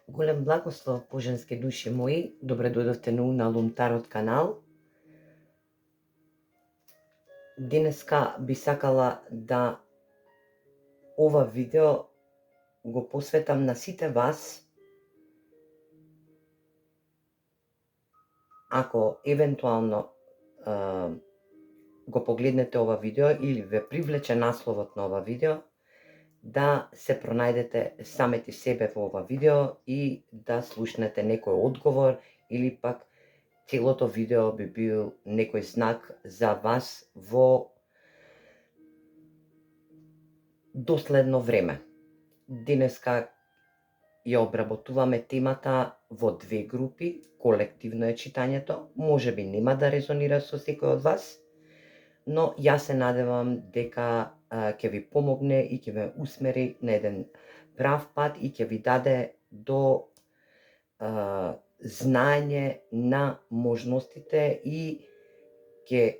Голем благослов, боженски души мои, добре дојдовте на Уналум Тарот канал. Денеска би сакала да ова видео го посветам на сите вас, ако евентуално го погледнете ова видео или ве привлече насловот на ова видео, да се пронајдете самите себе во ова видео и да слушнете некој одговор или пак целото видео би бил некој знак за вас во доследно време. Денеска ја обработуваме темата во две групи, колективно е читањето, можеби нема да резонира со секој од вас, но јас се надевам дека ќе ви помогне и ќе ве усмери на еден прав пат и ќе ви даде до знаење на можностите и ќе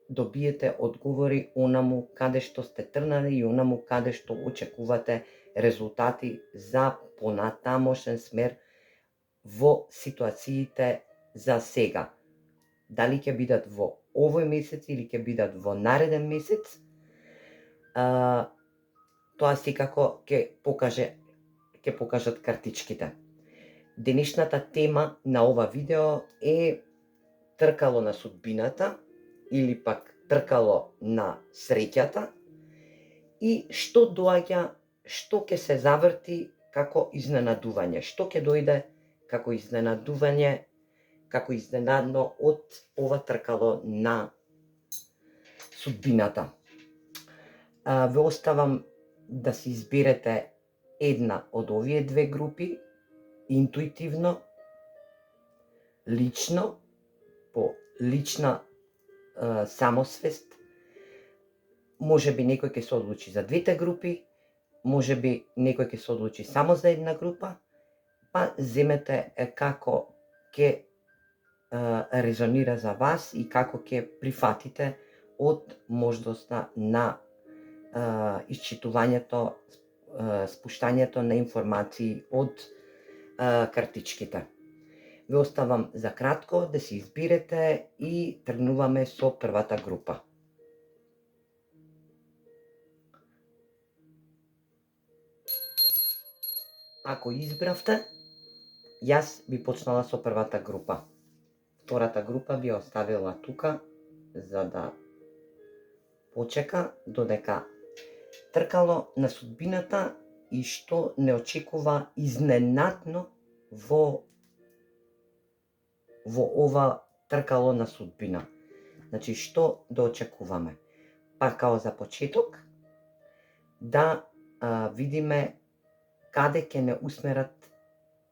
добиете одговори онаму каде што сте трнали и онаму каде што очекувате резултати за понатамошен смер во ситуациите за сега. Дали ќе бидат во овој месец или ќе бидат во нареден месец, тоа секако ќе покажат картичките. Денешната тема на ова видео е тркало на судбината или пак тркало на среќата и што доаѓа, што ќе се заврти како изненадување, што ќе дојде како изненадување, како изненадно од ова тркало на судбината. Ве оставам да си изберете една од овие две групи, интуитивно, лично, по лична самосвест. Можеби некој ќе се одлучи за двете групи, можеби некој ќе се одлучи само за една група, па земете како ќе резонира за вас и како ќе прифатите од можноста на исчитувањето, спуштањето на информации од картичките. Ве оставам за кратко да си избирате и тргнуваме со првата група. Ако избравте, јас би почнала со првата група. Втората група би оставила тука за да почека додека тркало на судбината и што не очекува изненадно во ова тркало на судбина. Значи, што да очекуваме? Па као за почеток да видиме каде ќе не усмерат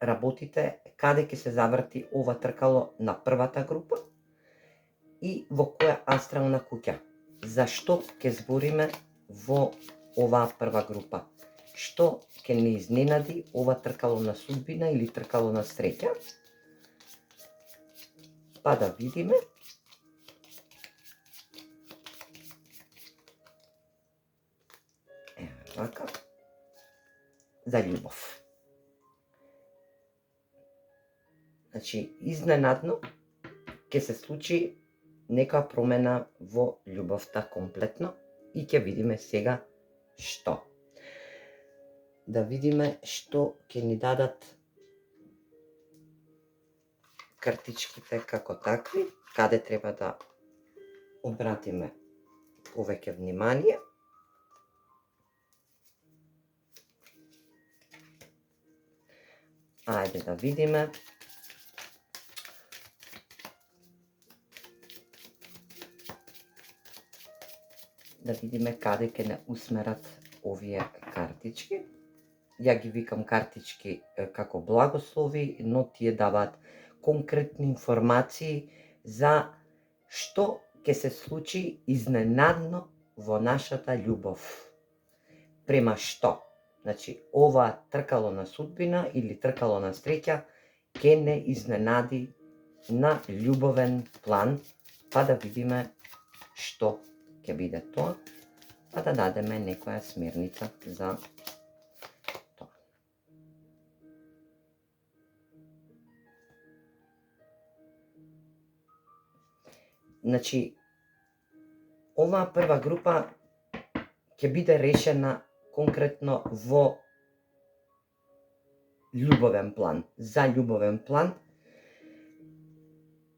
работите, каде ќе се заврти ова тркало на првата група и во која астрална куќа. Зашто ќе збориме во оваа прва група? Што ќе не изненади ова тркало на судбина или тркало на среќа? Па да видиме. Вака. За љубов. Значи, изненадно ќе се случи нека промена во љубовта комплетно и ќе видиме сега што. Да видиме што ќе ни дадат картичките како такви, каде треба да обратиме повеќе внимание. Ајде да видиме. Да видиме каде ќе не усмерат овие картички. Ја ги викам картички како благослови, но тие даваат конкретни информации за што ќе се случи изненадно во нашата љубов. Према што? Значи, ова тркало на судбина или тркало на среќа ќе не изненади на љубовен план, па да видиме што ќе биде тоа, па да дадеме некоја смерница за тоа. Значи, оваа прва група ќе биде решена конкретно во љубовен план, за љубовен план.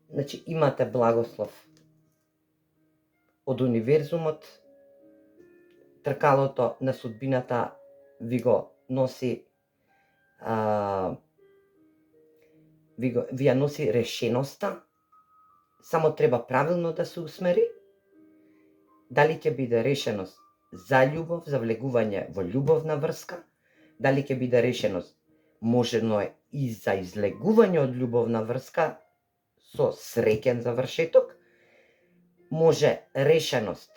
Значи, имате благослов од универзумот, тркалото на судбината ви го носи, ви ја носи решеноста, само треба правилно да се усмери. Дали ќе биде решеност за љубов, за влегување во љубовна врска, дали ќе биде решеност можено е и за излегување од љубовна врска со среќен завршеток, може решеност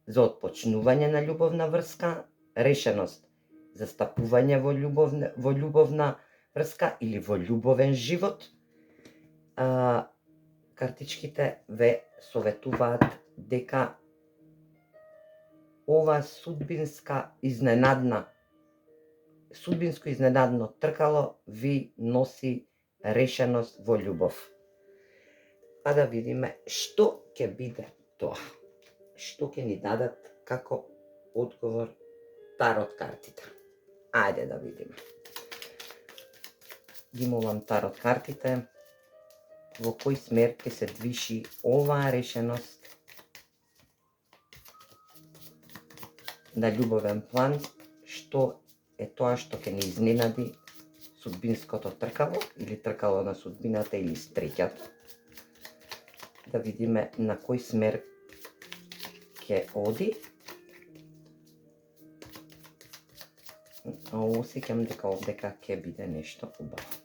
за отпочнување на љубовна врска, решеност за стапување во љубовна врска или во љубовен живот. Картичките ве советуваат дека ова судбинско изненадно тркало ви носи решеност во љубов. Па да видиме што ќе биде тоа. Што ќе ни дадат како одговор тарот картите. Ајде да видиме. Ги молам тарот картите во кој смер ќе се движи оваа решеност на љубовен план, што е тоа што ќе ни изненади судбинското тркало или тркало на судбината или среќата. Да видиме на кој смер ќе оди. Осеќам дека овдека ќе биде нешто убаво.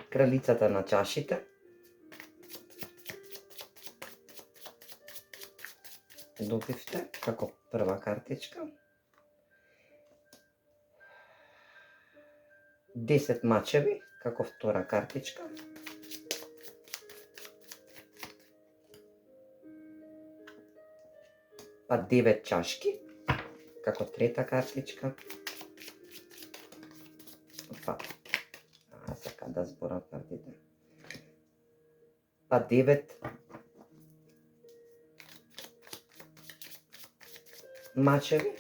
Кралицата на чашите. Добивте како прва картичка. 10 мачеви како втора картичка. Па 9 чашки како трета картичка. Па сака да зборам картите. Па 9 мачеви.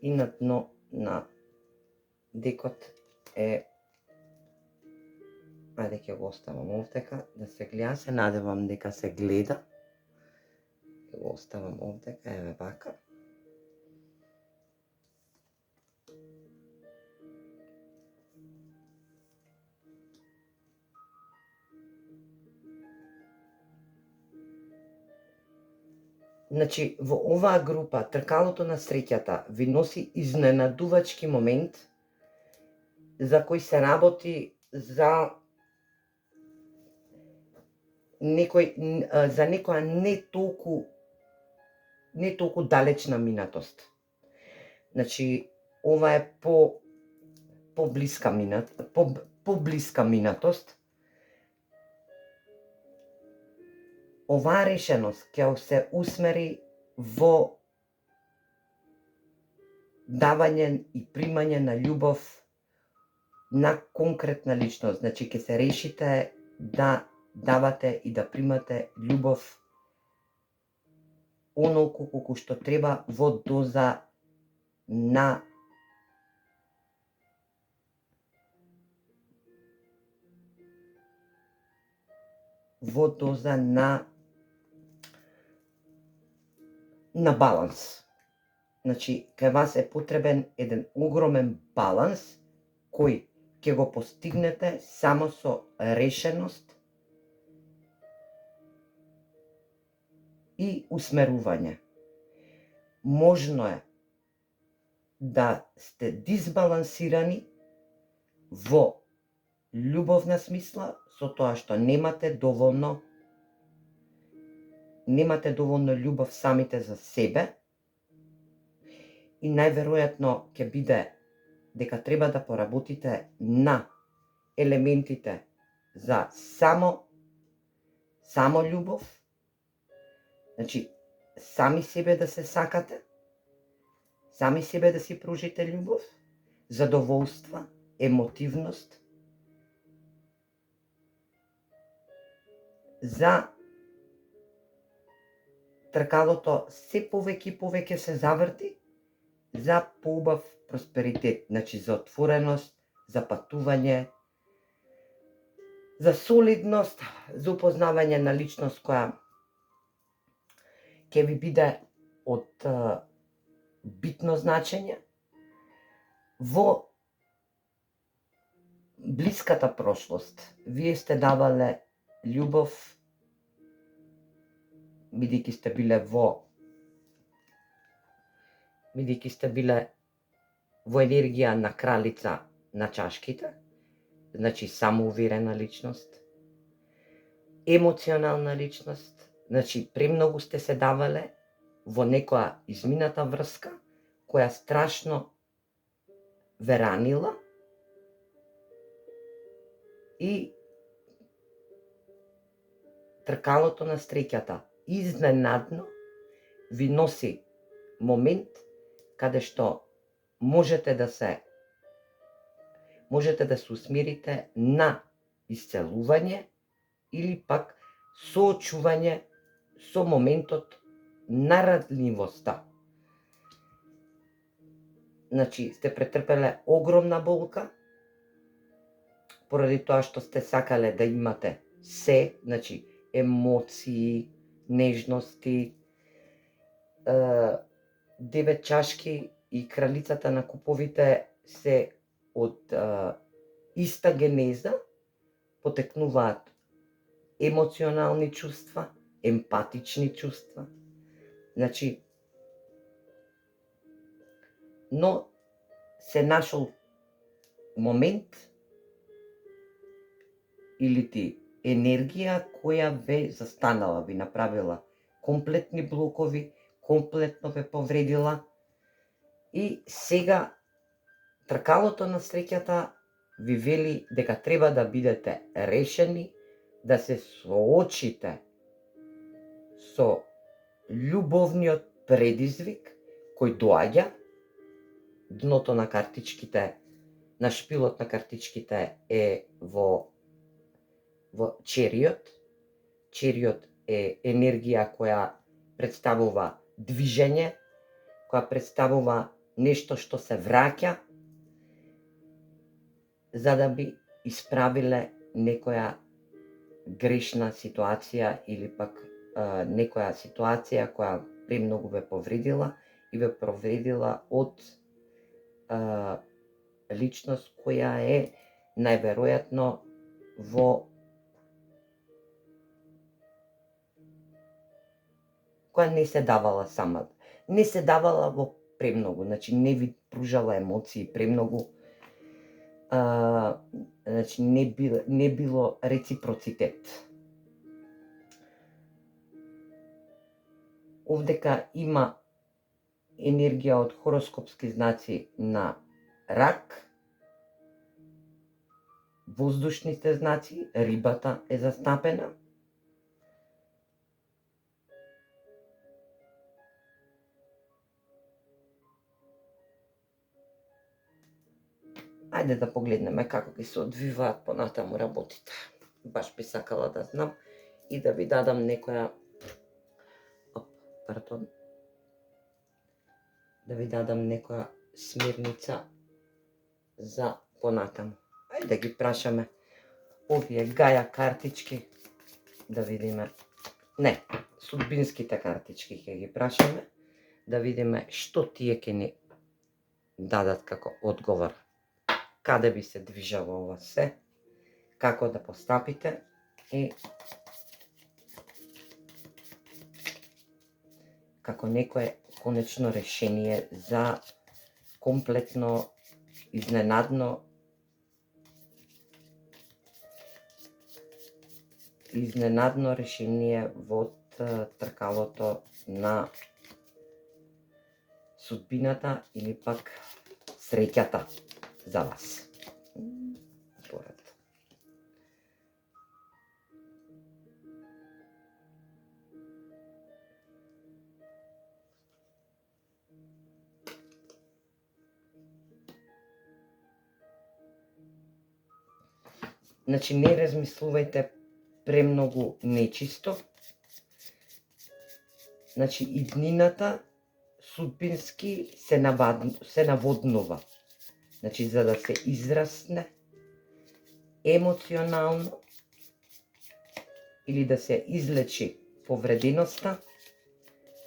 И на дно на декот е, ајде ќе го оставам овдека да се гледа, се надевам дека се гледа. Ќе го оставам овдека, еве вака. Значи, во оваа група, тркалото на среќата ви носи изненадувачки момент за кој се работи за некоја не толку далечна минатост. Значи, ова е поблиска минатост. Оваа решеност ќе се усмери во давање и примање на љубов на конкретна личност. Значи, ќе се решите да давате и да примате љубов онолку колку што треба во доза на баланс. Значи, кај вас е потребен еден огромен баланс кој ќе го постигнете само со решеност и усмерување. Можно е да сте дисбалансирани во љубовна смисла, со тоа што немате доволно љубов самите за себе и најверојатно ќе биде дека треба да поработите на елементите за само љубов, значи сами себе да се сакате, сами себе да си пружите љубов, задоволства, емотивност, за тркалото се повеќе и повеќе се заврти за поубав просперитет, значи за отвореност, за патување, за солидност, за упознавање на личност која ќе ви биде од битно значење. Во блиската прошлост вие сте давале љубов, бидејќи сте биле во енергија на кралица на чашките, значи самоуверена личност, емоционална личност, значи премногу сте се давале во некоја измината врска која страшно ве ранила и тркалото на среќата изненадно ви носи момент каде што можете да се усмерите на исцелување или пак соочување со моментот на ранливоста. Значи, сте претрпеле огромна болка, поради тоа што сте сакале да имате се, значи, емоции, нежности, 9 чашки и кралицата на куповите се од иста генеза, потекнуваат емоционални чувства, емпатични чувства, значи, но се нашол момент или ти енергија која ве застанала, ви направила комплетни блокови, комплетно ве повредила и сега тркалото на среќата ви вели дека треба да бидете решени да се соочите со љубовниот предизвик кој доаѓа. Дното на картичките, на шпилот на картичките е во чериот. Чериот е енергија која представува движење, која представува нешто што се враќа за да би исправиле некоја грешна ситуација или пак некоја ситуација која премногу ве повредила и ве повредила од личност која е најверојатно која не се давала сама, не се давала во премногу, значи не ви пружала емоции премногу, значи не било реципроцитет. Овдека има енергија од хороскопски знаци на рак, воздушните знаци, рибата е застапена, ајде да погледнеме како ќе се одвиваат понатаму работите. Баш би сакала да знам и да ви дадам некоја смирница за понатаму. Ајде да ги прашаме овие гаја картички, да видиме, не, судбинските картички ќе ги прашаме, да видиме што тие ќе ни дадат како одговор. Каде би се движало ова се, како да постапите и како некое конечно решение за комплетно, изненадно изненадно решение во тркалото на судбината или пак среќата за вас. Поред. Значи, не размислувајте премногу нечисто. Значи, иднината судбински се наводнува. Значи, за да се израсне емоционално или да се излечи повреденоста,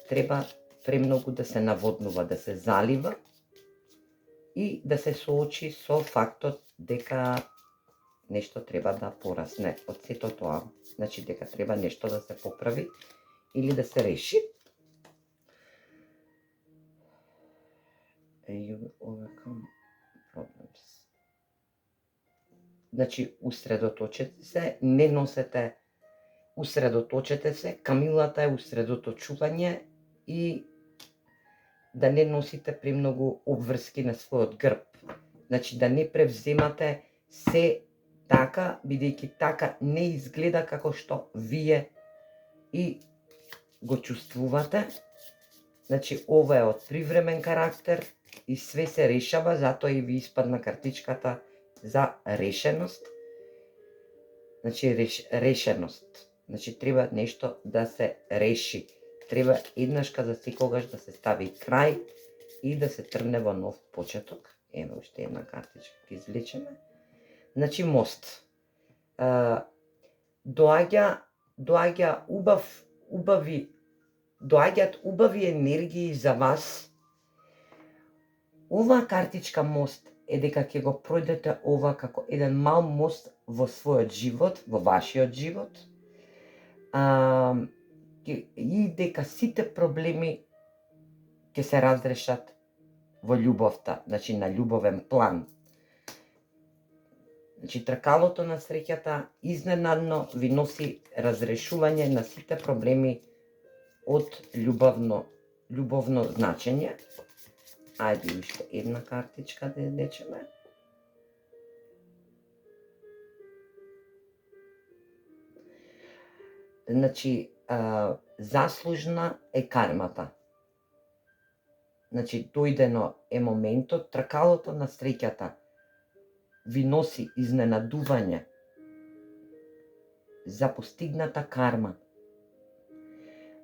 треба премногу да се наводнува, да се залива и да се соочи со фактот дека нешто треба да порасне од сето тоа. Значи, дека треба нешто да се поправи или да се реши. You overcome problems. Значи, усредоточете се, не носете, усредоточете се, камилата е усредоточување и да не носите премногу обврски на својот грб. Значи, да не превземате се така, бидејќи така не изгледа како што вие и го чувствувате. Значи, ова е од привремен карактер и све се решава, затоа и ви испадна картичката за решеност. Значи, решеност. Значи, треба нешто да се реши. Треба еднашка за секогаш да се стави крај и да се тргне во нов почеток. Еме уште една картичка ќе извлечеме. Значи, мост. Доаѓаат убави енергии за вас. Оваа картичка мост е дека ќе го пројдете ова како еден мал мост во својот живот, во вашиот живот. И дека сите проблеми ќе се разрешат во љубовта, значи на љубовен план. Значи, тркалото на среќата изненадно ви носи разрешување на сите проблеми од љубовно значење. Ајде уште една картичка да дечеме. Значи, заслужна е кармата. Значи, дојдено е моментот, тркалото на среќата ви носи изненадување за постигната карма.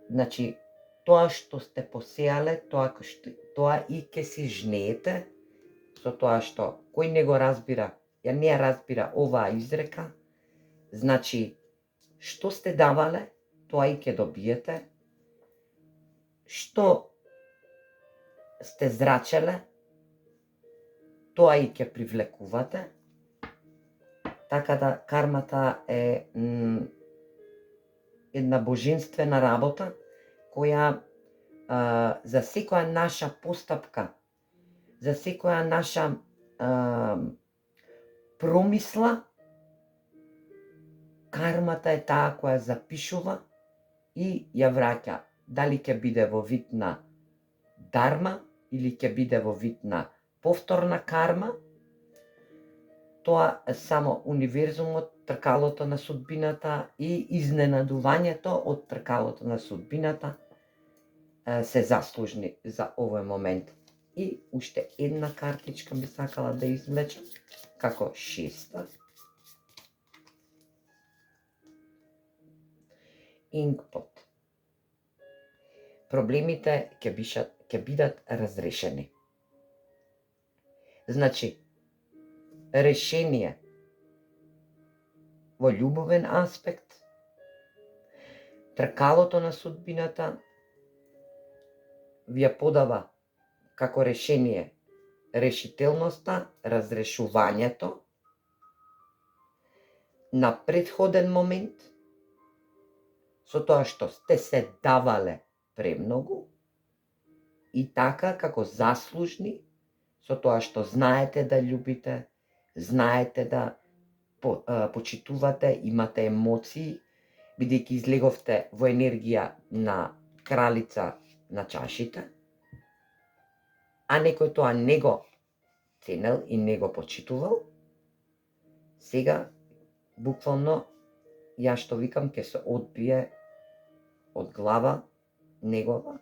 Значи, тоа што сте посеале, тоа и ќе си жнеете, со тоа што кој не го разбира, ја не ја разбира оваа изрека, значи, што сте давале, тоа и ќе добиете, што сте зрачеле, тоа и ќе привлекувате. Така да кармата е една божествена работа која за секоја наша постапка, за секоја наша промисла, кармата е таа која запишува и ја враќа. Дали ќе биде во вид на дарма или ќе биде во вид на повторна карма, тоа е само универзумот, тркалото на судбината и изненадувањето од тркалото на судбината се заслужни за овој момент. И уште една картичка би сакала да извлечам, како шеста. Инкпот. Проблемите ќе бидат разрешени. Значи, решение во љубовен аспект, тркалото на судбината ви ја подава како решение решителноста, разрешувањето на претходен момент, со тоа што сте се давале премногу и така како заслужни, со тоа што знаете да љубите, знаете да почитувате, имате емоции бидејќи излеговте во енергија на кралица на чашите, а некој тоа не го ценел и не го почитувал, сега буквално ја што викам ќе се одбие од глава негова,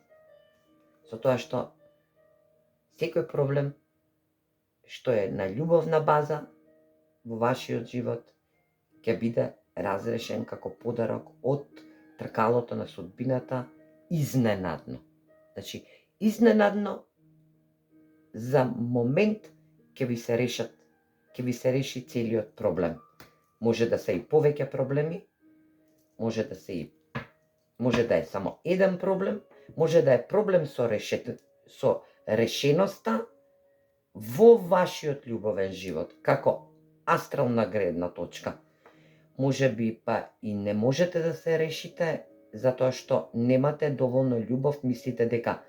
со тоа што секој проблем што е на љубовна база во вашиот живот ќе биде разрешен како подарок од тркалото на судбината изненадно. Значи, изненадно за момент ќе ви се реши целиот проблем. Може да се и повеќе проблеми, може да е само еден проблем, може да е проблем со решеноста во вашиот љубовен живот, како астрална гледна точка. Може би па и не можете да се решите затоа што немате доволно љубов, мислите дека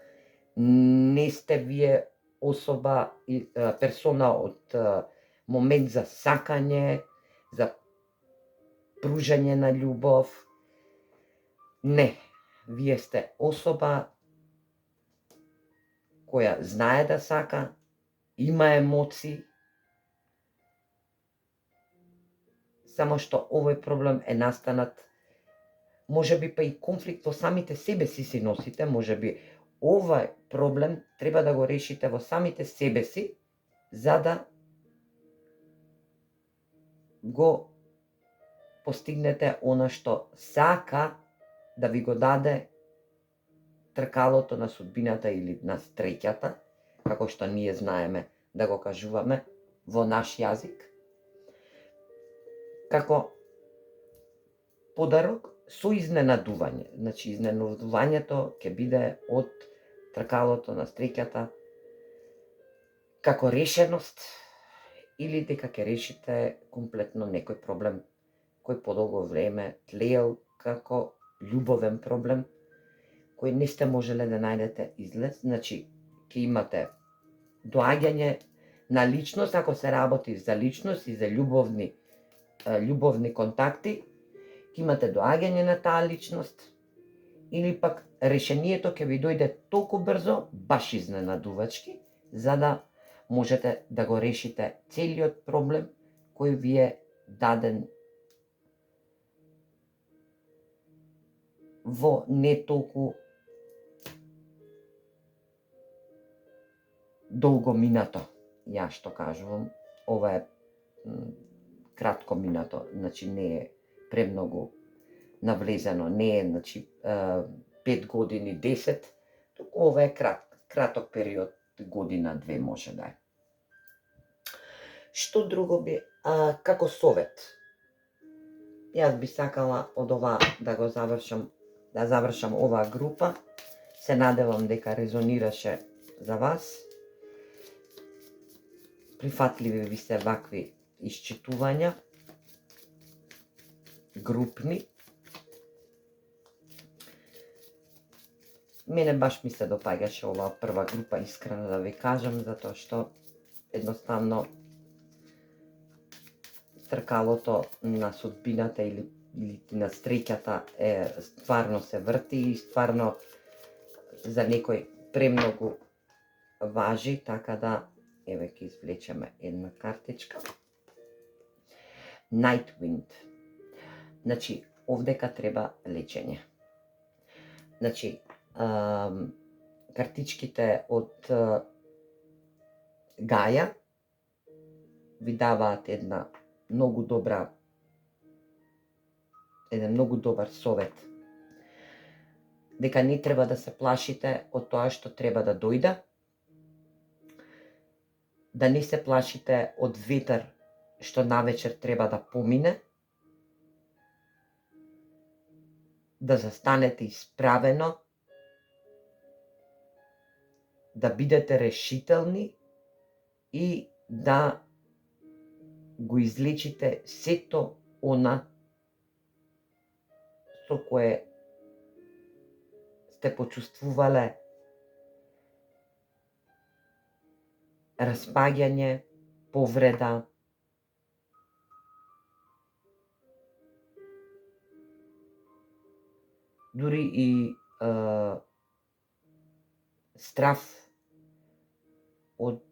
не сте вие особа и персона од момент за сакање, за пружање на љубов. Не, вие сте особа која знае да сака, има емоции, само што овој проблем е настанат, може би па и конфликт во самите себе си носите, може би овој проблем треба да го решите во самите себе си, за да го постигнете она што сака да ви го даде тркалото на судбината или на среќата, како што ние знаеме да го кажуваме во наш јазик, како подарок со изненадување. Значи, изненадувањето ќе биде од тркалото на среќата како решеност или дека ќе решите комплетно некој проблем кој подолго време тлеел како љубовен проблем, кој не сте можеле да најдете излез. Значи, ќе имате доаѓање на личност, ако се работи за личност и за љубовни контакти, ќе имате доаѓање на таа личност, или пак решението ќе ви дојде толку брзо, баш изненадувачки, за да можете да го решите целиот проблем кој ви е даден во не толку долго минато. Ја што кажувам, ова е кратко минато, значи не е премногу навлезено, не е 5 години, 10, туку ова е краток период, година-две може да е. Што друго би, како совет? Јас би сакала од ова да го завршам оваа група. Се надевам дека резонираше за вас. Прифатливи ви се вакви исчитувања, групни. Мене баш ми се допаѓаше оваа прва група, искрено да ви кажам, затоа што едноставно тркалото на судбината или на среќата стварно се врти и стварно за некој премногу важи, така да еве ќе извлечеме една картичка. Nightwind. Значи, овдека треба лечење. Значи, картичките од Гаја ви даваат еден многу добар совет. Дека не треба да се плашите од тоа што треба да дојде, да не се плашите од ветер што навечер треба да помине, да застанете исправено, да бидете решителни и да го излечите сето она со кое сте почувствувале распаѓање, повреда, дури и страф од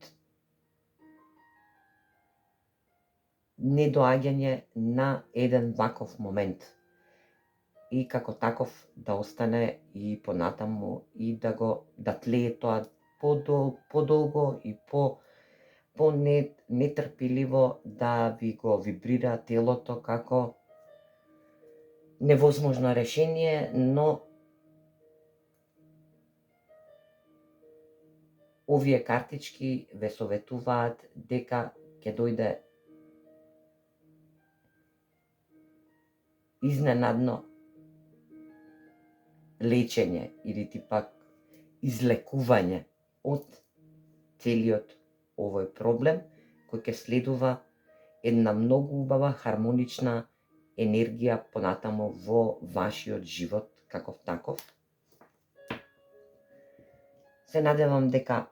недоаѓање на еден ваков момент и како таков да остане и понатаму и да тлее тоа подолго и нетрпеливо да ви го вибрира телото како невозможно решение, но овие картички ве советуваат дека ќе дојде изненадно лечење или пак излекување од целиот овој проблем, кој ќе следува една многу убава хармонична енергија понатаму во вашиот живот каков таков. Се надевам дека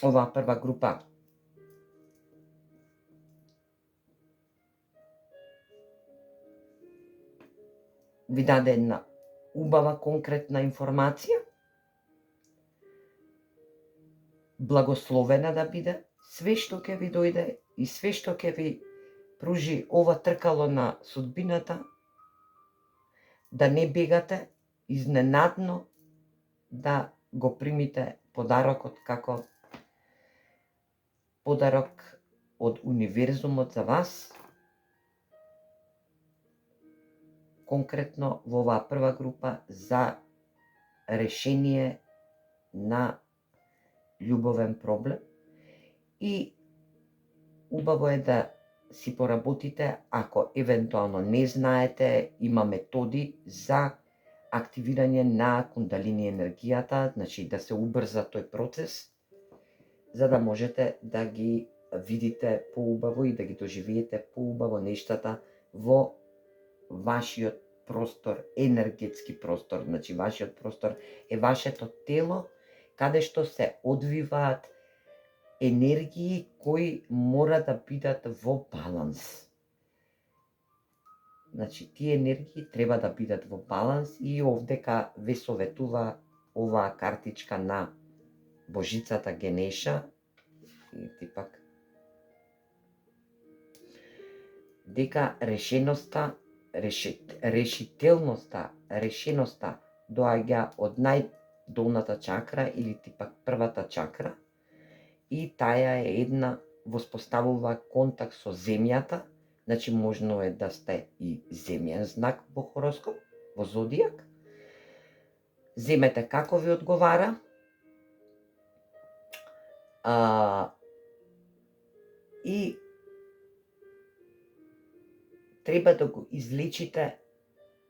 оваа прва група ви даде една убава конкретна информација, благословена да биде, све што ќе ви дојде и све што ќе ви пружи ова тркало на судбината, да не бегате, изненадно да го примите подарокот како подарок од универзумот за вас, конкретно во оваа прва група за решение на љубовен проблем. И убаво е да си поработите, ако евентуално не знаете, има методи за активирање на кундалини енергијата, значи да се убрза тој процес, за да можете да ги видите поубаво и да ги доживеете поубаво нештата во вашиот простор, енергетски простор. Значи вашиот простор е вашето тело, каде што се одвиваат енергии кои мора да бидат во баланс. Значи тие енергии треба да бидат во баланс и овдека ве советува оваа картичка на Божицата Генеша и типак дека решеноста доаѓа од најдолната чакра или типак првата чакра и таа е една воспоставува контакт со земјата, значи можно е да сте и земјен знак во хороскоп, во зодијак. Земете како ви одговара, и треба да го излечите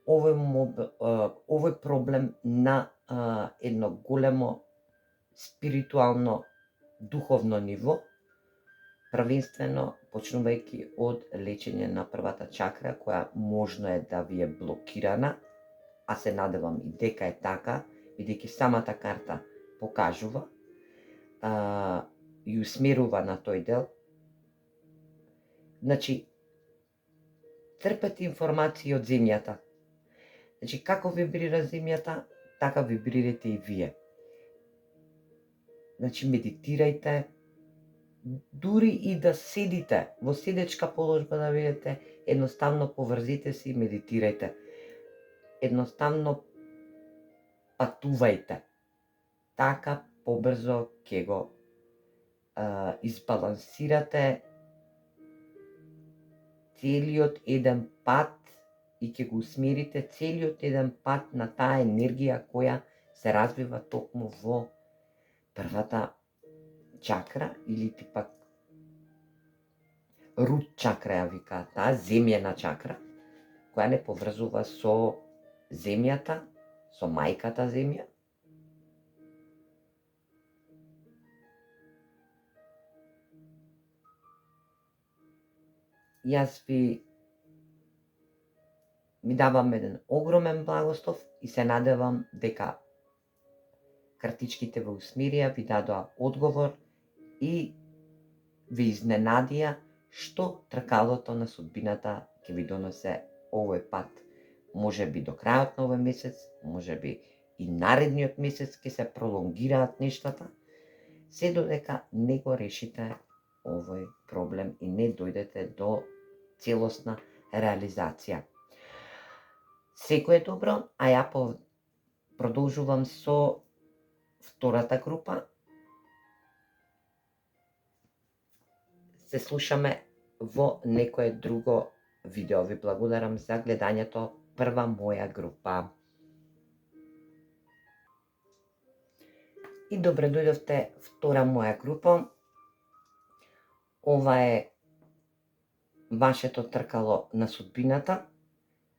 овој проблем на едно големо спиритуално духовно ниво, првенствено почнувајќи од лечење на првата чакра, која можно е да ви е блокирана, а се надевам и дека е така, бидејќи самата карта покажува и усмерува на тој дел. Значи, трпете информации од земјата. Значи, како вибрира земјата, така вибрирате и вие. Значи, медитирајте, дури и да седите во седечка положба да видите, едноставно поврзите се и медитирајте. Едноставно патувајте. Така побрзо ќе го избалансирате целиот еден пат и ќе го усмерите целиот еден пат на таа енергија која се развива токму во првата чакра или типак рут чакра ја викаат, таа земјена чакра, која не поврзува со земјата, со мајката земја. Јас ви давам еден огромен благослов и се надевам дека картичките ве усмерија, ви дадоа одговор и ве изненадија што тркалото на судбината ќе ви донесе овој пат, може би до крајот на овој месец, може би и наредниот месец ќе се пролонгираат нештата, се додека не го решите овој проблем и не дојдете до целосна реализација. Секој е добро, а ја продолжувам со втората група. Се слушаме во некое друго видео. Ви благодарам за гледањето. Прва моја група. И добре дојдовте втора моја група. Ова е вашето тркало на судбината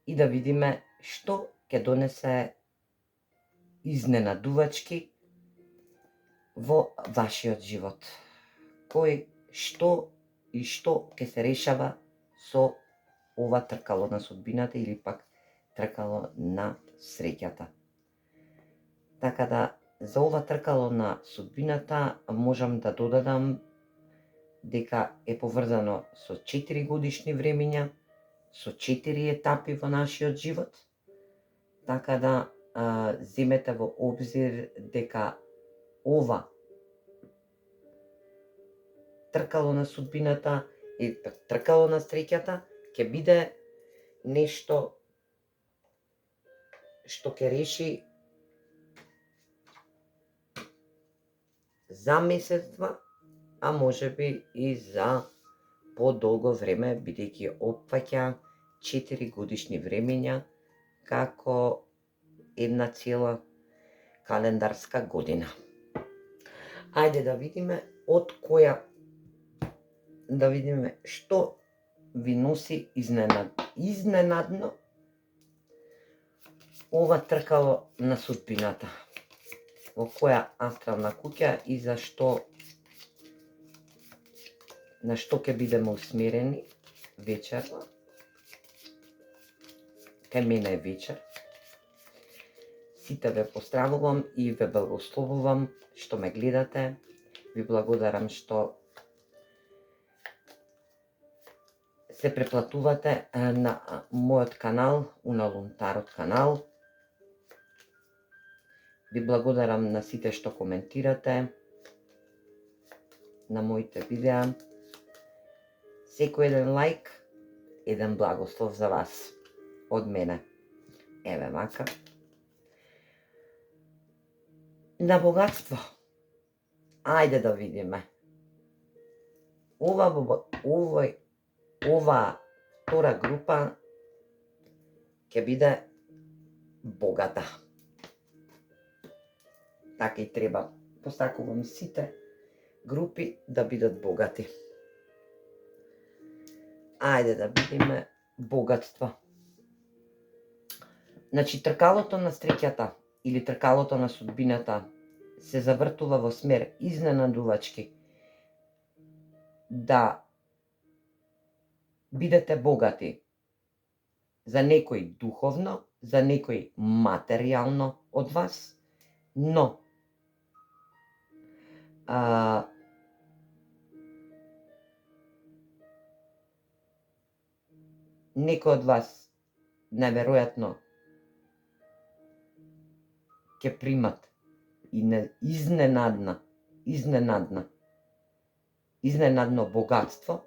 и да видиме што ќе донесе изненадувачки во вашиот живот. Кој, што и што ќе се решава со ова тркало на судбината или пак тркало на среќата. Така да, за ова тркало на судбината можам да додадам дека е поврзано со 4 годишни времења, со 4 етапи во нашиот живот. Така да, земете во обзир дека ова тркало на судбината и тркало на среќата ќе биде нешто што ќе реши за месец-два, а може би и за подолго време, бидејќи опфаќа 4 годишни времења како една цела календарска година. Ајде да видиме од која, да видиме што ви носи изненадно ова тркало на судбината. Во која астрална куќа и за што, на што ќе бидеме усмерени вечерва. Кај мене е вечер. Сите ве поздравувам и ве благословувам што ме гледате. Ви благодарам што се преплатувате на мојот канал, Уналунтарот канал. Ви благодарам на сите што коментирате на моите видеа. Секој еден лайк, еден благослов за вас од мене. Еве мака. На богатство. Ајде да видиме. Ова втора група ќе биде богата. Така и треба. Посакувам сите групи да бидат богати. Ајде да видиме богатство. Значи, тркалото на среќата или тркалото на судбината се завртува во смер изненадувачки да бидете богати. За некој духовно, за некој материјално од вас, но некој од вас наверојатно ќе примат изненадно богатство,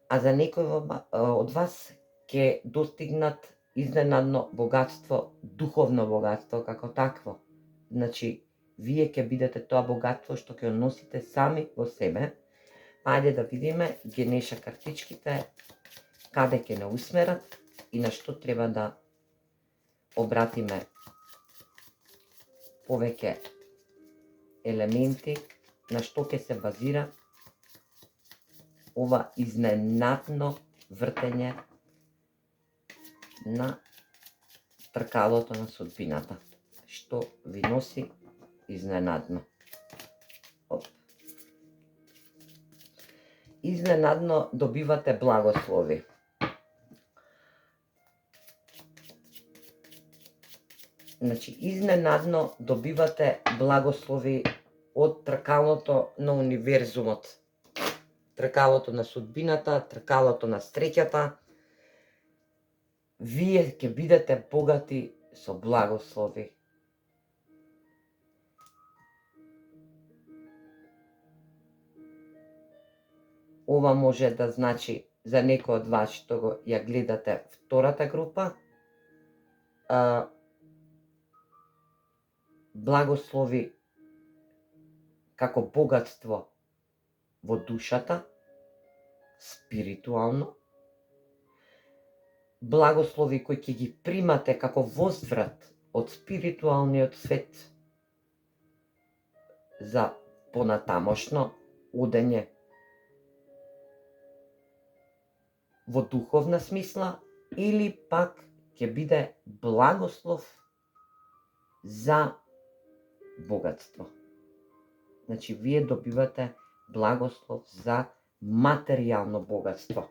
а за некој од вас ќе достигнат изненадно богатство, духовно богатство како такво. Значи, вие ќе бидете тоа богатство што ќе носите сами во себе. Ајде да видиме, ги неша картичките, каде ќе не усмерат и на што треба да обратиме повеќе елементи, на што ќе се базира ова изненадно вртење на тркалото на судбината, што ви носи изненадно. Изненадно добивате благослови. Значи, изненадно добивате благослови од тркалото на универзумот, тркалото на судбината, тркалото на среќата. Вие ќе бидете богати со благослови. Ова може да значи за некој од вас што ја гледате втората група, благослови како богатство во душата, спиритуално, благослови кои ќе ги примате како возврат од спиритуалниот свет за понатамошно одење во духовна смисла, или пак ќе биде благослов за богатство. Значи, вие добивате благослов за материјално богатство.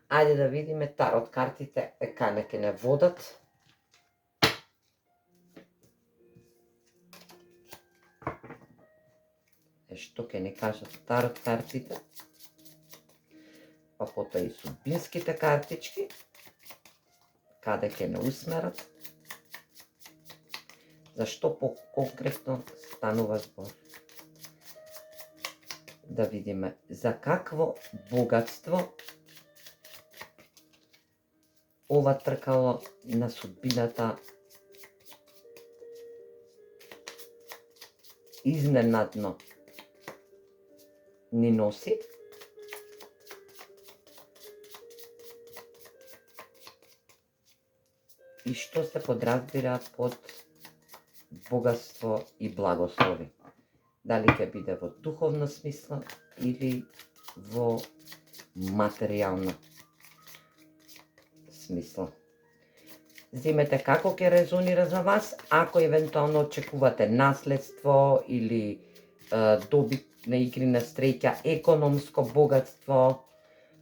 Ајде да видиме тарот картите кај ќе не водат. Што ќе не кажат тарот картите, па потоа и судбинските картички, каде ќе не усмерат, зашто по-конкретно станува збор. Да видиме за какво богатство ова тркало на судбината изненадно ни носи. И што се подразбира под богатство и благослови. Дали ќе биде во духовна смисла или во материјална смисла. Земете како ќе резонира за вас, ако евентуално очекувате наследство или добит на игри на среќа, економско богатство,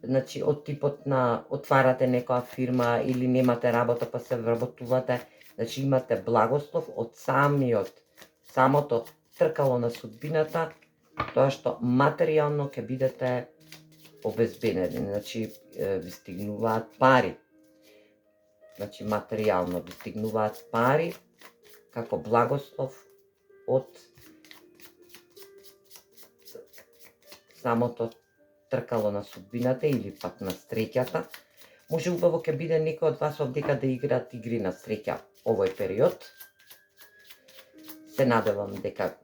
значи од типот на отварате некоја фирма или немате работа па се вработувате, значи имате благослов од самото тркало на судбината, тоа што материјално ќе бидете обезбедени, значи ви стигнуваат пари. Значи материјално ви стигнуваат пари како благослов од самото тркало на судбината или пак на среќата. Може убаво ќе биде некој од вас овдека да играат игри на среќа овој период. Се надевам дека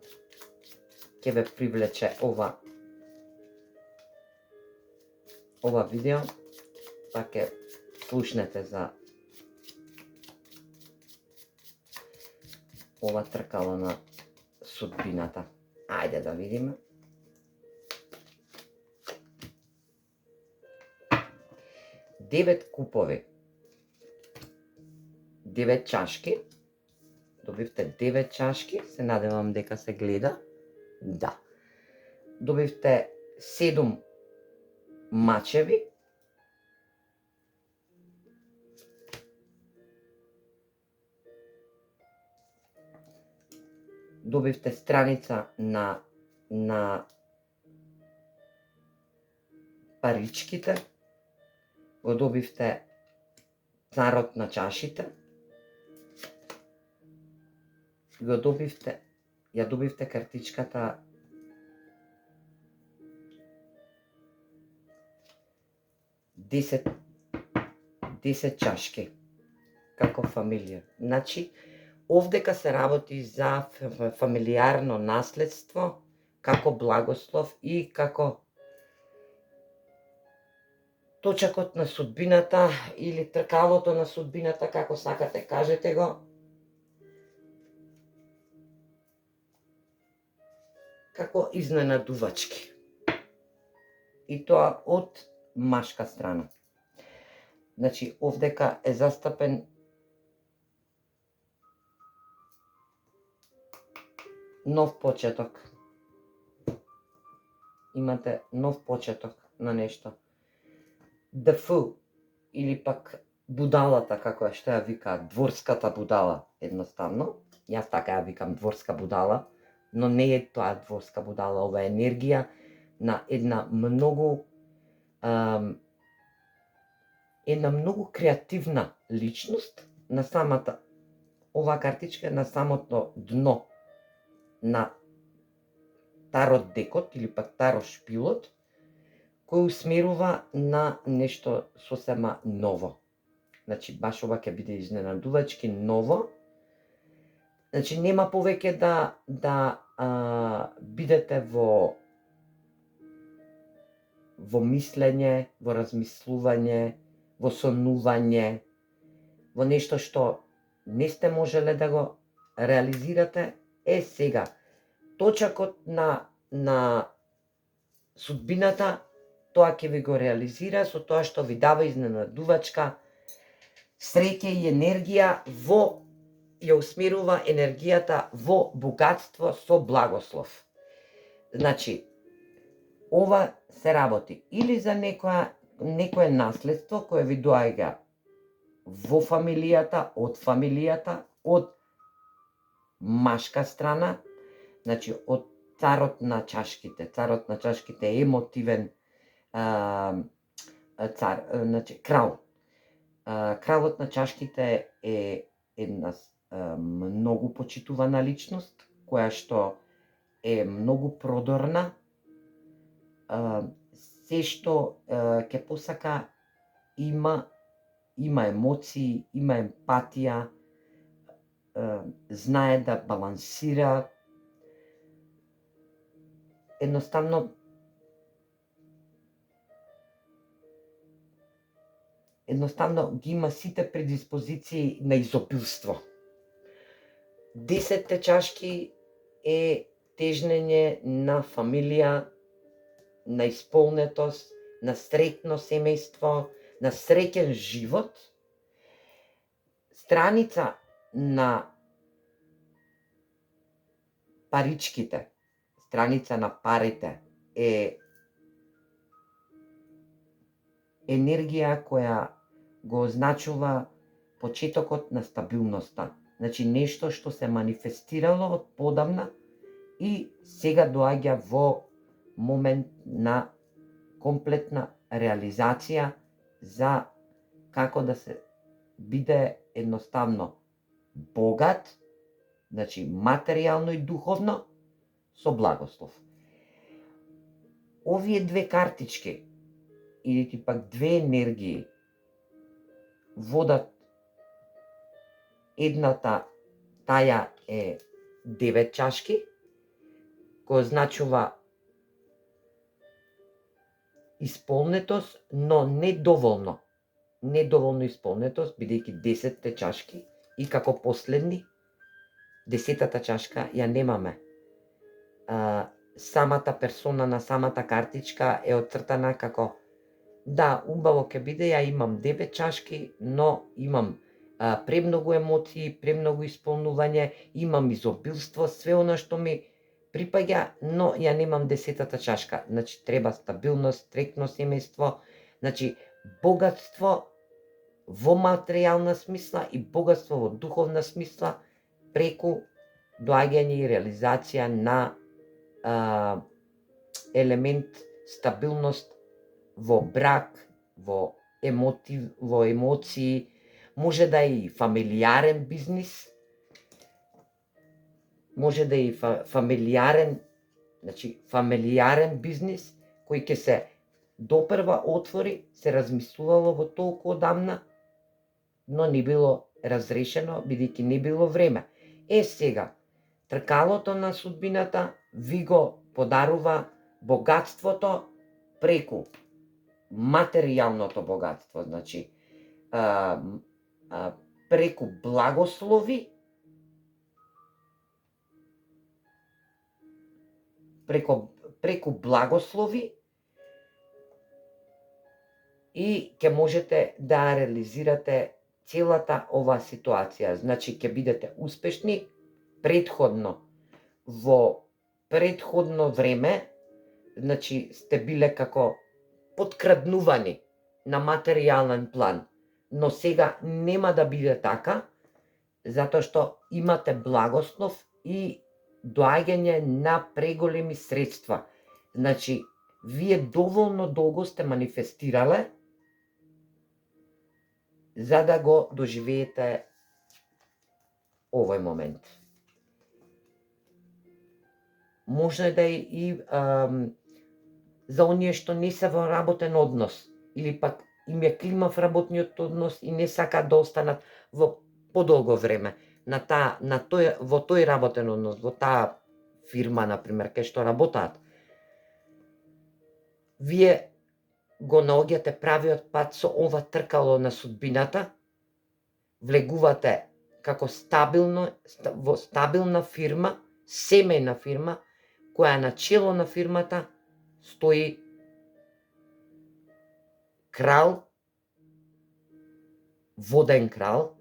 ќе ве привлече ова видео, па ќе слушнете за ова тркало на судбината. Ајде да видиме. Девет купови, 9 чашки, добивте 9 чашки, се надевам дека се гледа, да. Добивте 7 мачеви, добивте страница на паричките, го добивте царот на чашите, ја добивте картичката десет чашки, како фамилија. Значи, овдека се работи за фамилиарно наследство, како благослов и како точакот на судбината или тркалото на судбината, како сакате кажете го, како изненадувачки. И тоа од машка страна. Значи, овдека е застапен нов почеток. Имате нов почеток на нешто. The fool, или пак будалата, како што ја викаат, дворската будала, едноставно. Јас така ја викам дворска будала, но не е тоа дворска будала, ова е енергија на една многу една многу креативна личност на самата, оваа картичка е на самото дно на тарот декот или пак тарот шпилот, кој усмерува на нешто сосема ново. Значи, баш ова ќе биде изненадувачки ново. Значи, нема повеќе да бидете во мислење, во размислување, во сонување, во нешто што не сте можеле да го реализирате. Сега, точакот на судбината, тоа ќе ви го реализира со тоа што ви дава изненадувачка среќа и енергија ја усмерува енергијата во богатство со благослов. Значи, ова се работи или за некое наследство кое ви доаѓа во фамилијата, од машка страна, значи од царот на чашките. Царот на чашките е емотивен цар, значи крал. Кралот на чашките е една многу почитувана личност, која што е многу продорна, се што ќе посака има емоции, има емпатија, знае да балансира, едноставно ги има сите предиспозиции на изобилство. 10 чашки е тежнење на фамилија, на исполнетост, на среќно семејство, на среќен живот. Страница на паричките, страница на парите е енергија која го означува почетокот на стабилноста. Значи, нешто што се манифестирало од подамна и сега доаѓа во момент на комплетна реализација за како да се биде едноставно богат, значи материјално и духовно, со благослов. Овие две картички, или пак две енергии, водат едната, таја е 9 чашки, кој означува исполнетост, но недоволно исполнетост, бидејќи 10 чашки и како последни, 10-та чашка ја немаме. Самата персона на самата картичка е оцртана како да, убаво ќе биде, ја имам 9 чашки, но имам премногу емоции, премногу исполнување, имам изобилство, све оно што ми припаѓа, но ја немам 10-та чашка. Значи, треба стабилност, среќно семејство, значи, богатство во материјална смисла и богатство во духовна смисла преку доаѓање и реализација на елемент стабилност во брак, во емоции, може да е и фамилиарен бизнис, може да е и фамилиарен бизнис кој ќе се допрва отвори, се размислувало во толку одамна, но не било разрешено, бидејќи не било време. Сега, тркалото на судбината ви го подарува богатството преку материјалното богатство, значи преку благослови, преку благослови и ќе можете да реализирате целата оваа ситуација. Значи, ќе бидете успешни во предходно време, значи сте биле како подкраднувани на материјален план, но сега нема да биде така, затоа што имате благослов и доаѓање на преголеми средства. Значи, вие доволно долго сте манифестирале за да го доживеете овој момент. Можно да е и за оние што не се во работен однос, или пак им е климав работниот однос и не сакаат да останат во подолго време во тој работен однос, во таа фирма, например, кај што работат. Вие го наоѓате правиот пат со ова тркало на судбината, влегувате како во стабилна фирма, семејна фирма, која на чело на фирмата стои крал, воден крал,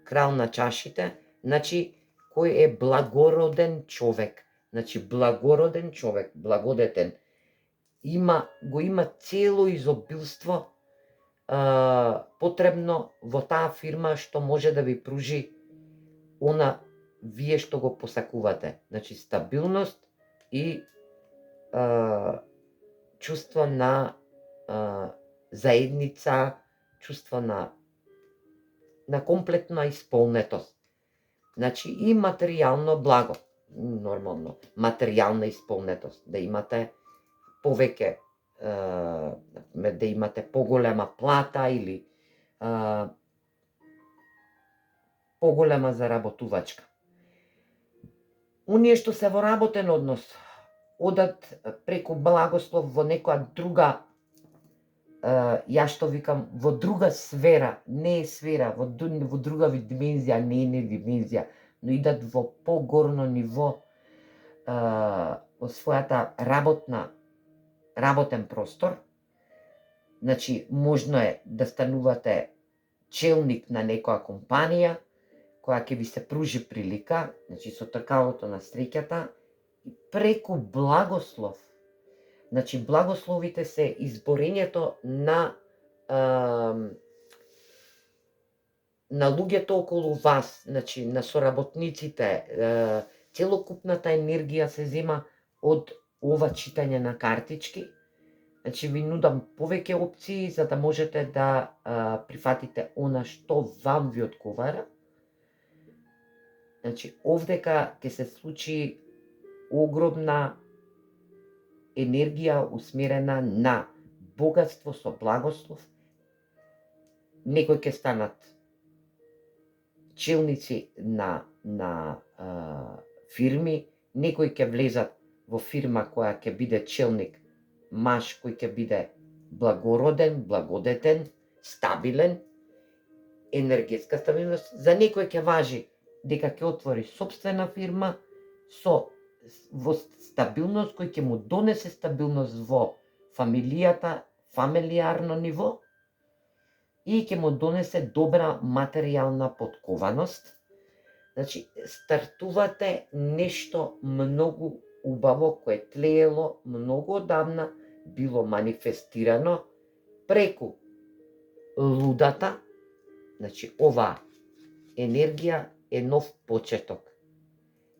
крал на чашите, значи кој е благороден човек, благодетен. Го има цело изобилство потребно во таа фирма што може да ви пружи она вие што го посакувате. Значи стабилност и чувство на заедница, чувство на комплетна исполнетост. Значи и материјално благо, нормално, материјална исполнетост, да имате повеќе, да имате поголема плата или поголема заработувачка. Оние што се во работен однос, одат преку благослов во некоја друга, ја што викам, во друга сфера, не е сфера, во друга димензија, не димензија, но идат во погорно ниво во својата работен простор. Значи, можно е да станувате челник на некоја компанија, која ќе ви се пружи прилика, значи со тркалото на среќата, преку благослов. Значи, благословите се изборењето на луѓето околу вас, значи на соработниците, целокупната енергија се зема од ова читање на картички. Значи, ви нудам повеќе опции за да можете да прифатите она што вам ви одговара. Значи, овдека ќе се случи огромна енергија усмерена на богатство со благослов. Некои ќе станат челници на фирми, некои ќе влезат во фирма која ќе биде челник маж кој ќе биде благороден, благодетен, стабилен, енергетска стабилност. За некој ќе важи дека ќе отвори сопствена фирма во стабилност кој ќе му донесе стабилност во фамилијата, фамилиарно ниво и ќе му донесе добра материјална поткованост. Значи, стартувате нешто многу убаво кое тлеело многу одамна, било манифестирано преку лудата. Значи, ова енергија е нов почеток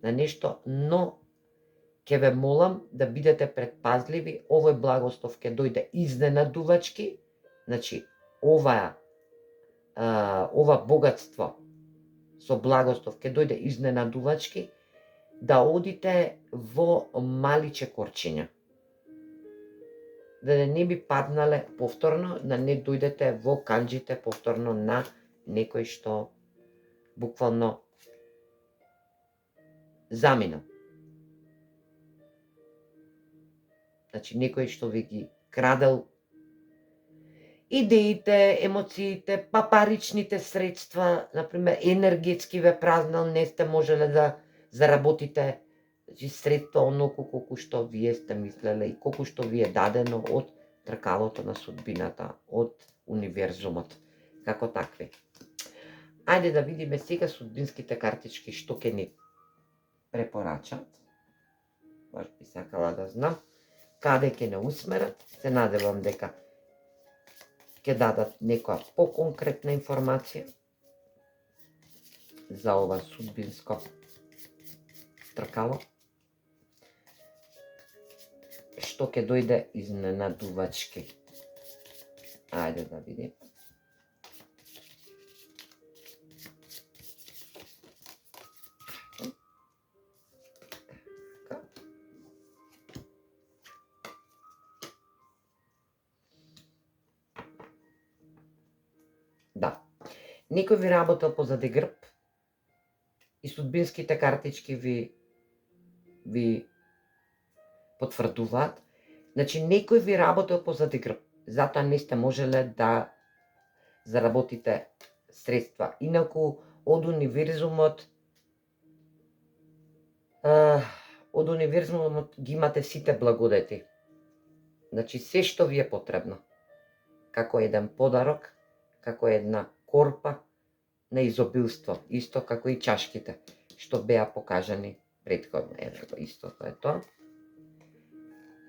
на нешто, но ќе ве молам да бидете предпазливи. Овој благослов ќе дојде изненадувачки. Значи, ова богатство со благослов ќе дојде изненадувачки, да одите во маличе корчиња. Да не би паднале повторно, да не дојдете во канџите повторно на некој што буквално замина. Значи, некој што ви ги крадел идеите, емоциите, па паричните средства, например, енергетски ве празнал, не сте можеле да заработите средства оноку колку што вие сте мислеле и колку што ви е дадено од тркалото на судбината, од универзумот, како такви. Ајде да видиме сега судбинските картички што ќе ни препорачат. Баш би сакала да знам каде ќе не усмерат. Се надевам дека ќе дадат некоја поконкретна информација за ова судбинско тркало, што ќе дојде изненадувачки. Ајде да видим. некој ви работел позади грб и судбинските картички ви потврдуваат. Значи, некој ви работел позади грб, затоа не сте можеле да заработите средства. Инаку, од универзумот ги имате сите благодети. Значи, се што ви е потребно. Како еден подарок, како една корпа на изобилство, исто како и чашките, што беа покажани претходно. Еве, истото е тоа.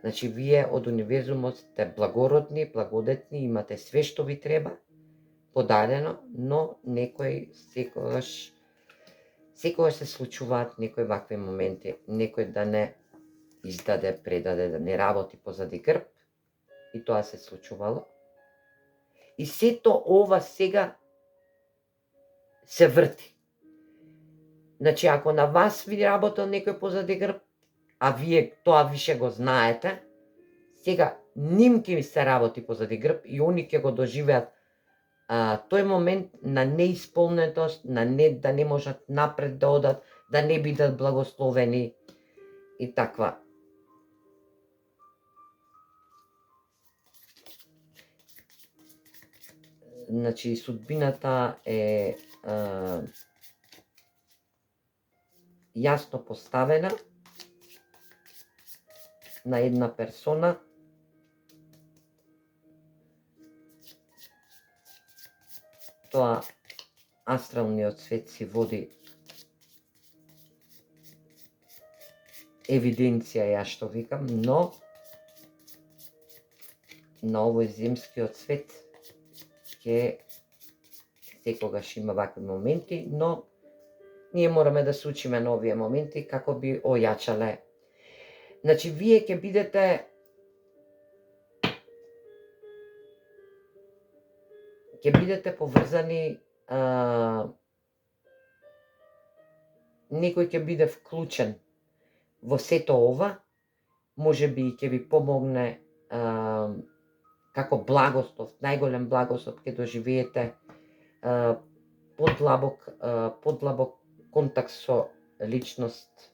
Значи, вие од универзумот сте благородни, благодетни, имате све што ви треба, подадено, но некој секогаш се случуваат некои вакви моменти, некој да не издаде, предаде, да не работи позади грб, и тоа се случувало. И сето ова сега се врти. Значи, ако на вас ви работел некој позади грб, а вие тоа више го знаете, сега ним ќе се работи позади грб и они ќе го доживеат тој момент на неисполнетост, на да не можат напред да одат, да не бидат благословени и таква. Значи, судбината е јасно поставена на една персона, тоа астралниот свет си води евиденција, ја што викам, но на овој земскиот свет ќе секогаш има вакви моменти, но ние мораме да се учиме на овие моменти како би ојачале. Значи, вие ќе бидете поврзани, некој ќе биде вклучен во сето ова, може би ќе ви помогне како благослов, најголем благослов ќе доживеете подлабок контакт со личност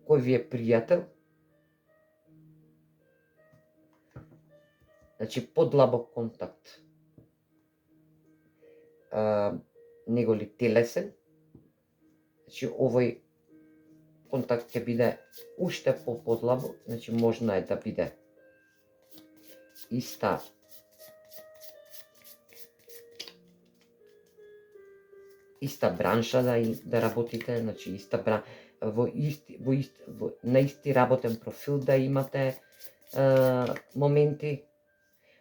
кој ви е пријател. Значи, подлабок контакт, него ли телесен, значи овој контакт ќе биде уште подлабок, значи можно е да биде иста бранша да работите, значи на исти работен профил да имате моменти,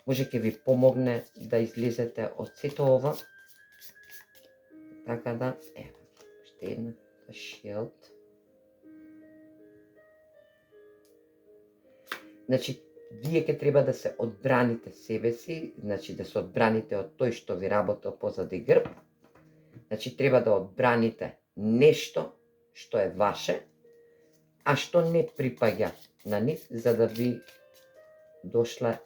може ќе ви помогне да излезете од сето ова. Така да, уште една шилд. Значи, вие ќе треба да се одбраните себе си, значи да се одбраните од тој што ви работел позади грб. Значи, треба да одбраните нешто што е ваше, а што не припаѓа на нив, за да ви дошло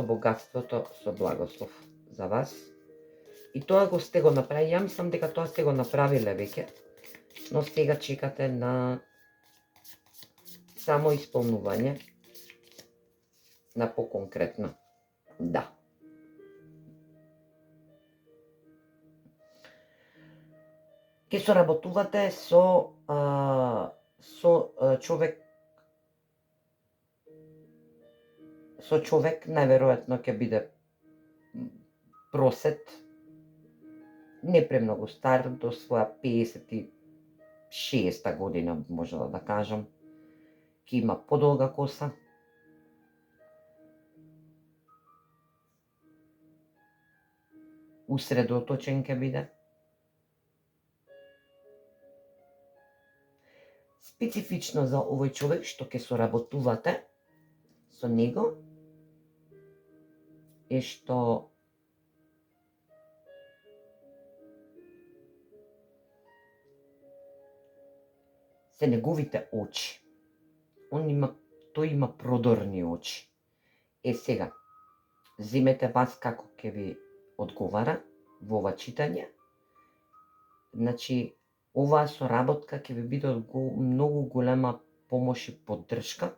богатството со благослов за вас. И тоа сте го направили, ја мислам дека тоа сте го направиле веќе, но сега чекате на само исполнување на поконкретно. Да. Ке соработувате со човек, најверојатно ќе биде просет, не премногу стар, до своја 56 година, можела да кажам, ќе има подолга коса. Усредоточен ќе биде. Специфично за овој човек што ќе соработувате со него е што се неговите очи. тој има продорни очи. Сега, земете вас како ќе ви одговара во ова читање. Значи, оваа соработка ќе ви биде од многу голема помош и поддршка.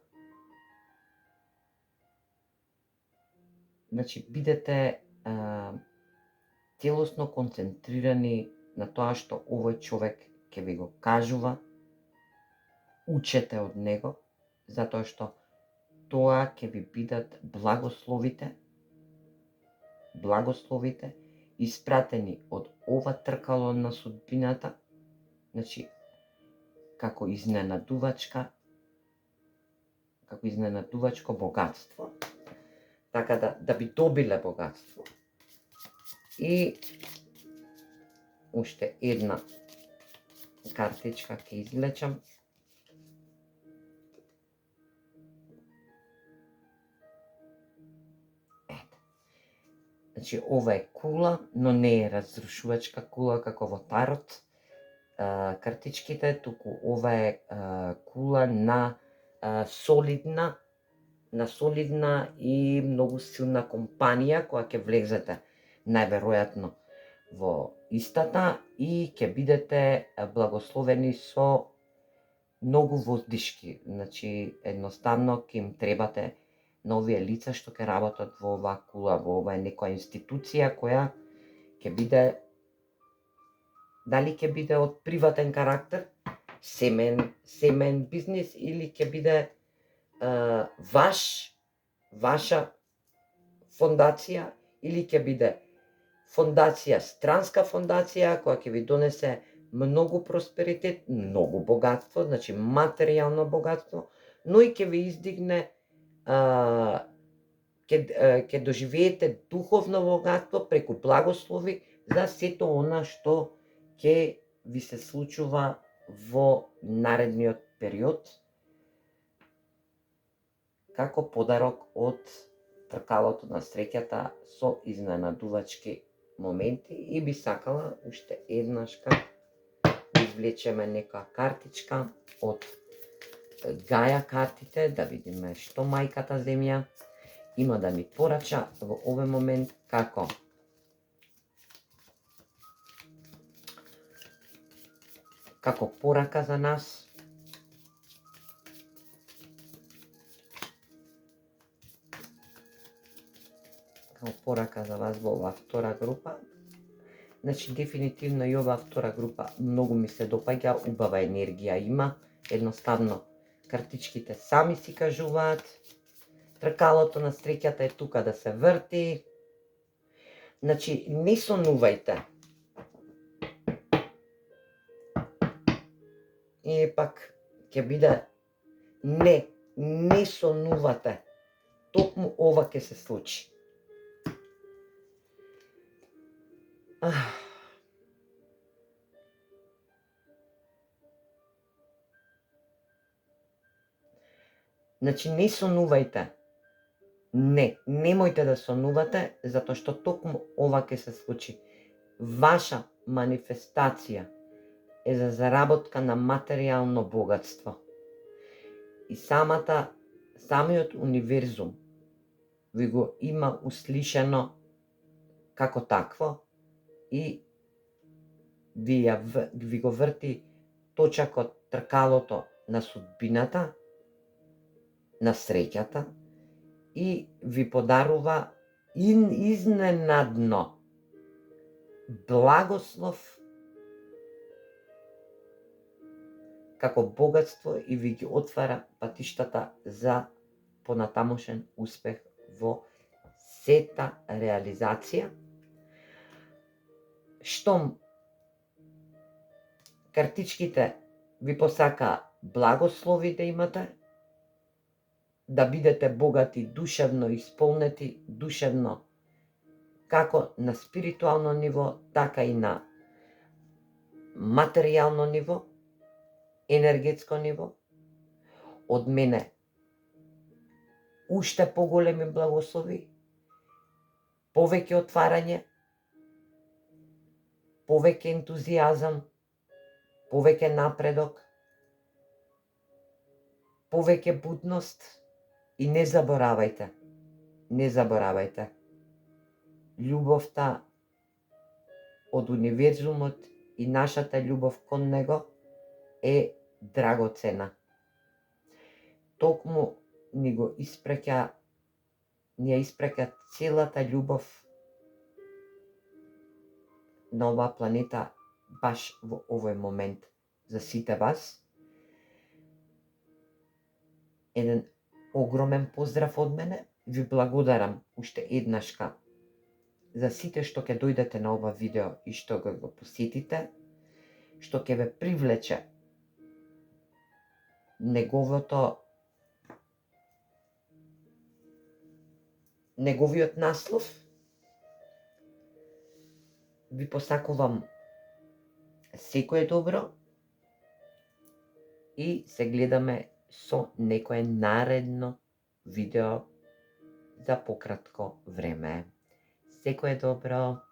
Значи, бидете целосно концентрирани на тоа што овој човек ќе ви го кажува, учете од него, затоа што тоа ќе ви бидат благословите испратени од ова тркало на судбината, значи како изненадувачко богатство, така да би добиле богатство. И уште една картичка ќе извлечам. Значи, ова е кула, но не е разрушувачка кула како во тарот картичките, туку ова е кула на солидна и многу силна компанија која ќе влезете најверојатно во истата и ќе бидете благословени со многу воздишки. Значи, едноставно ќе им требате на овие лица што ќе работат во оваа кула, во оваа некоја институција која ќе биде, дали ќе биде од приватен карактер, семен бизнис, или ќе биде ваша фондација, или ќе биде фондација, странска фондација која ќе ви донесе многу просперитет, многу богатство, значи материјално богатство, но и ќе ви издигне, ќе доживеете духовно богатство преку благослови за сето она што ќе ви се случува во наредниот период, како подарок од тркалото на среќата со изненадувачки моменти. И би сакала уште еднашка да извлечеме нека картичка од Гаја картите, да видиме што мајката земја има да ми порача во овој момент како порака за нас. Како порака за вас во оваа втора група. Значи, дефинитивно и оваа втора група многу ми се допаѓа, убава енергија има, едноставно картичките сами си кажуваат, тркалото на среќата е тука да се врти. Значи, не сонувајте. И пак ќе биде не сонувате. Токму ова ќе се случи. Значи, не сонувајте. Немојте да сонувате, затоа што токму ова ќе се случи. Ваша манифестација е за заработка на материјално богатство. И самиот универзум ви го има услишено како такво и ви го врти точакот тркалото на судбината, на среќата, и ви подарува изненадно благослов како богатство и ви ги отвара патиштата за понатамошен успех во сета реализација. Штом картичките ви посака благослови да имате, да бидете богати, душевно исполнети, душевно, како на спиритуално ниво, така и на материјално ниво, енергетско ниво. Од мене уште поголеми благослови, повеќе отварање, повеќе ентузијазам, повеќе напредок. повеќе будност и не заборавајте, љубовта од универзумот и нашата љубов кон него е драгоцена. Токму ни ја испраќа целата љубов на оваа планета баш во овој момент за сите вас. Еден огромен поздрав од мене, ви благодарам уште еднашка за сите што ќе дојдете на ова видео и што го посетите, што ќе ве привлече неговиот наслов. Ви посакувам секое добро и се гледаме со некое наредно видео за пократко време. Секое добро!